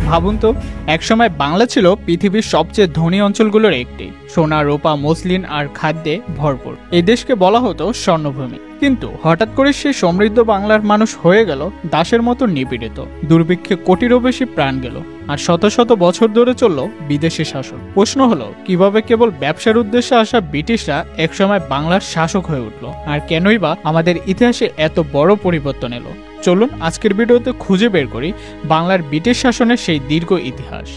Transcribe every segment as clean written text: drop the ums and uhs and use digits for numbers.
ভাবুন তো, একসময় বাংলা ছিল পৃথিবীর সবচেয়ে ধনী অঞ্চলগুলোর একটি, সোনা রূপা মসলিন আর খাদ্যে ভরপুর। এই দেশকে বলা হতো স্বর্ণভূমি। কিন্তু হঠাৎ করে সেই সমৃদ্ধ বাংলার মানুষ হয়ে গেল দাসের মতো নিপীড়িত। দুর্ভিক্ষে কোটিরও বেশি প্রাণ গেল, আর শত শত বছর ধরে চলল বিদেশি শাসন। প্রশ্ন হলো, কিভাবে কেবল ব্যবসার উদ্দেশ্যে আসা ব্রিটিশরা একসময় বাংলার শাসক হয়ে উঠল, আর কেনই বা আমাদের ইতিহাসে এত বড় পরিবর্তন এলো? চলুন আজকের ভিডিওতে খুঁজে বের করি বাংলার ব্রিটিশ শাসনের সেই দীর্ঘ ইতিহাস।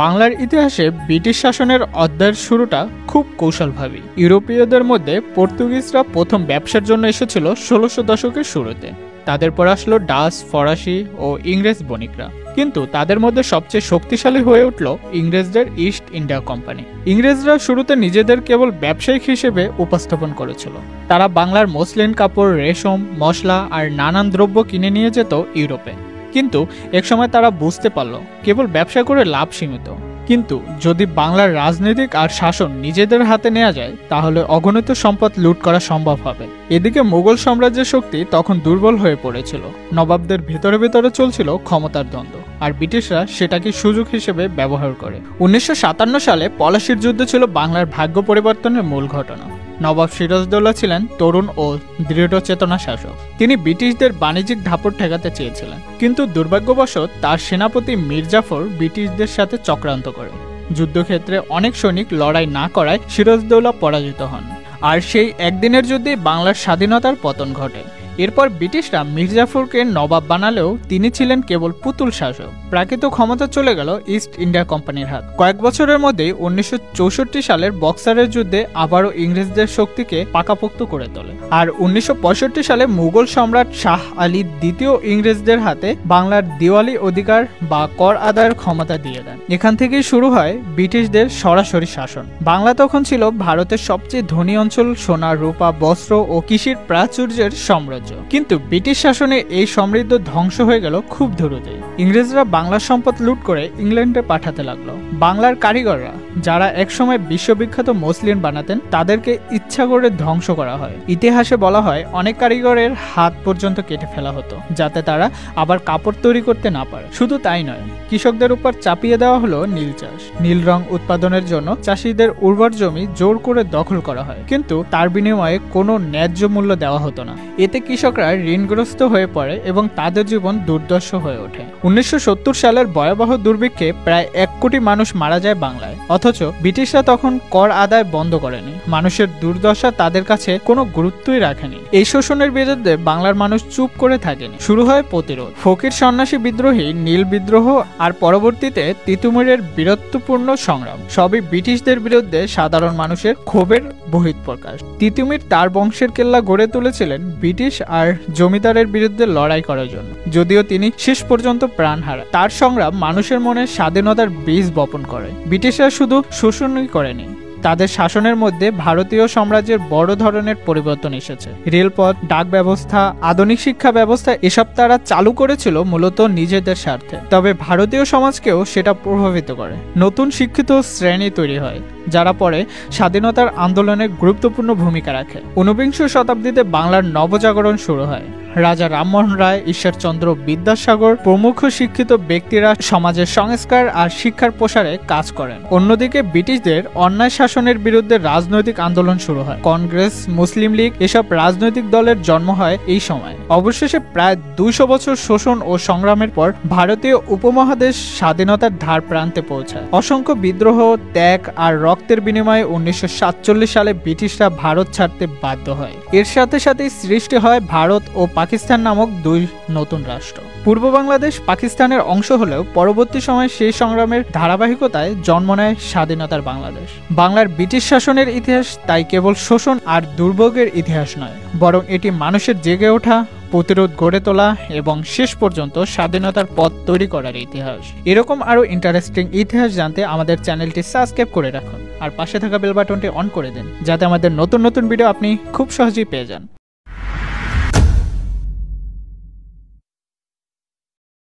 বাংলার ইতিহাসে ব্রিটিশ শাসনের অধ্যায়ের শুরুটা খুব কৌশলভাবে। ইউরোপীয়দের মধ্যে পর্তুগিজরা প্রথম ব্যবসার জন্য এসেছিল ১৬০০ দশকের শুরুতে। তাদের পর আসলো ডাচ, ফরাসি ও ইংরেজ বণিকরা। কিন্তু তাদের মধ্যে সবচেয়ে শক্তিশালী হয়ে উঠল ইংরেজদের ইস্ট ইন্ডিয়া কোম্পানি। ইংরেজরা শুরুতে নিজেদের কেবল ব্যবসায়িক হিসেবে উপস্থাপন করেছিল। তারা বাংলার মসলিন কাপড়, রেশম, মশলা আর নানান দ্রব্য কিনে নিয়ে যেত ইউরোপে। কিন্তু একসময় তারা বুঝতে পারল কেবল ব্যবসা করে লাভ সীমিত। কিন্তু যদি বাংলার রাজনৈতিক আর শাসন নিজেদের হাতে নেওয়া যায়, তাহলে অগণিত সম্পদ লুট করা সম্ভব হবে। এদিকে মুঘল সাম্রাজ্যের শক্তি তখন দুর্বল হয়ে পড়েছিল। নবাবদের ভেতরে ভেতরে চলছিল ক্ষমতার দ্বন্দ্ব, আর ব্রিটিশরা সেটাকে সুযোগ হিসেবে ব্যবহার করে। ১৯৫৭ সালে পলাশীর যুদ্ধ ছিল বাংলার ভাগ্য পরিবর্তনের মূল ঘটনা। নবাব সিরাজউদ্দৌলা ছিলেন তরুণ ও দৃঢ় চেতনা শাসক। তিনি ব্রিটিশদের বাণিজ্যিক দাপট ঠেকাতে চেয়েছিলেন, কিন্তু দুর্ভাগ্যবশত তার সেনাপতি মীর জাফর ব্রিটিশদের সাথে চক্রান্ত করে। যুদ্ধক্ষেত্রে অনেক সৈনিক লড়াই না করায় সিরাজউদ্দৌলা পরাজিত হন, আর সেই একদিনের যুদ্ধে বাংলার স্বাধীনতার পতন ঘটে। এরপর ব্রিটিশরা মীর জাফরকে নবাব বানালেও তিনি ছিলেন কেবল পুতুল শাসক। প্রাকৃত ক্ষমতা চলে গেল ইস্ট ইন্ডিয়া কোম্পানির হাত। কয়েক বছরের মধ্যেই ১৯৬৪ সালের বক্সারের যুদ্ধে আবারও ইংরেজদের শক্তিকে পাকাপোক্ত করে তোলে। আর ১৯৬৫ সালে মুঘল সম্রাট শাহ আলী দ্বিতীয় ইংরেজদের হাতে বাংলার দিওয়ালি অধিকার বা কর আদায়ের ক্ষমতা দিয়ে দেন। এখান থেকেই শুরু হয় ব্রিটিশদের সরাসরি শাসন। বাংলা তখন ছিল ভারতের সবচেয়ে ধনী অঞ্চল, সোনা রূপা বস্ত্র ও কৃষির প্রাচুর্যের সাম্রাজ্য। কিন্তু ব্রিটিশ শাসনে এই সমৃদ্ধ ধ্বংস হয়ে গেল খুব দ্রুতই। ইংরেজরা বাংলার সম্পদ লুট করে ইংল্যান্ডে পাঠাতে লাগলো। বাংলার কারিগররা, যারা একসময় বিশ্ববিখ্যাত মসলিন বানাতেন, তাদেরকে ইচ্ছা করে ধ্বংস করা হয়। ইতিহাসে বলা হয় অনেক কারিগরের হাত পর্যন্ত কেটে ফেলা হতো, যাতে তারা আবার কাপড় তৈরি করতে না পারে। শুধু তাই নয়, কৃষকদের উপর চাপিয়ে দেওয়া হলো নীল চাষ। নীল রং উৎপাদনের জন্য চাষিদের উর্বর জমি জোর করে দখল করা হয়, কিন্তু তার বিনিময়ে কোনো ন্যায্য মূল্য দেওয়া হতো না। এতে কৃষকরা ঋণগ্রস্ত হয়ে পড়ে এবং তাদের জীবন দুর্দর্শ হয়ে ওঠে। ১৯৭০ সালের ভয়াবহ দুর্ভিক্ষে প্রায় ১ কোটি মানুষ মারা যায় বাংলায়। অথচ ব্রিটিশরা তখন কর আদায় বন্ধ করেনি। মানুষের দুর্দশা তাদের কাছে কোনো গুরুত্বই রাখেনি। এই শোষণের বিরুদ্ধে বাংলার মানুষ চুপ করে থাকেনি। শুরু হয় প্রতিরোধ। ফকির সন্ন্যাসী বিদ্রোহী, নীল বিদ্রোহ আর পরবর্তীতে তিতুমিরের বীরত্বপূর্ণ সংগ্রাম, সবই ব্রিটিশদের বিরুদ্ধে সাধারণ মানুষের ক্ষোভের বহিঃপ্রকাশ। তিতুমির তার বংশের কেল্লা গড়ে তুলেছিলেন ব্রিটিশ আর জমিদারের বিরুদ্ধে লড়াই করার জন্য। যদিও তিনি শেষ পর্যন্ত প্রাণ হারান, তার সংগ্রাম মানুষের মনে স্বাধীনতার বীজ বপন করে। ব্রিটিশরা শুধু শোষণই করেনি, তাদের শাসনের মধ্যে ভারতীয় সাম্রাজ্যের বড় ধরনের পরিবর্তন এসেছে। রেলপথ, ডাক ব্যবস্থা, আধুনিক শিক্ষা ব্যবস্থা, এসব তারা চালু করেছিল মূলত নিজেদের স্বার্থে। তবে ভারতীয় সমাজকেও সেটা প্রভাবিত করে। নতুন শিক্ষিত শ্রেণী তৈরি হয়, যারা পরে স্বাধীনতার আন্দোলনে গুরুত্বপূর্ণ ভূমিকা রাখে। ঊনবিংশ শতাব্দীতে বাংলার নবজাগরণ শুরু হয়। রাজা রামমোহন রায়, ঈশ্বরচন্দ্র বিদ্যাসাগর প্রমুখ শিক্ষিত ব্যক্তিরা সমাজের সংস্কার আর শিক্ষার প্রসারে কাজ করেন। অন্যদিকে ব্রিটিশদের অন্যায় শাসনের বিরুদ্ধে রাজনৈতিক আন্দোলন শুরু হয়। কংগ্রেস, মুসলিম লীগ, এসব রাজনৈতিক দলের জন্ম হয় এই সময়। অবশেষে প্রায় ২০০ বছর শোষণ ও সংগ্রামের পর ভারতীয় উপমহাদেশ স্বাধীনতার ধার প্রান্তে পৌঁছায়। অসংখ্য বিদ্রোহ, ত্যাগ আর রক্তের বিনিময়ে ১৯৪৭ সালে ব্রিটিশরা ভারত ছাড়তে বাধ্য হয়। এর সাথে সাথেই সৃষ্টি হয় ভারত ও পাকিস্তান নামক দুই নতুন রাষ্ট্র। পূর্ব বাংলাদেশ পাকিস্তানের অংশ হলেও পরবর্তী সময়ে সেই সংগ্রামের ধারাবাহিকতায় জন্ম নেয় স্বাধীনতার বাংলাদেশ। বাংলার ব্রিটিশ শাসনের ইতিহাস তাই কেবল শোষণ আর দুর্ভোগের ইতিহাস নয়, বরং এটি মানুষের জেগে ওঠা, প্রতিরোধ গড়ে তোলা এবং শেষ পর্যন্ত স্বাধীনতার পথ তৈরি করার ইতিহাস। এরকম আরো ইন্টারেস্টিং ইতিহাস জানতে আমাদের চ্যানেলটি সাবস্ক্রাইব করে রাখুন আর পাশে থাকা বেল বাটনটি অন করে দিন, যাতে আমাদের নতুন নতুন ভিডিও আপনি খুব সহজেই পেয়ে যান।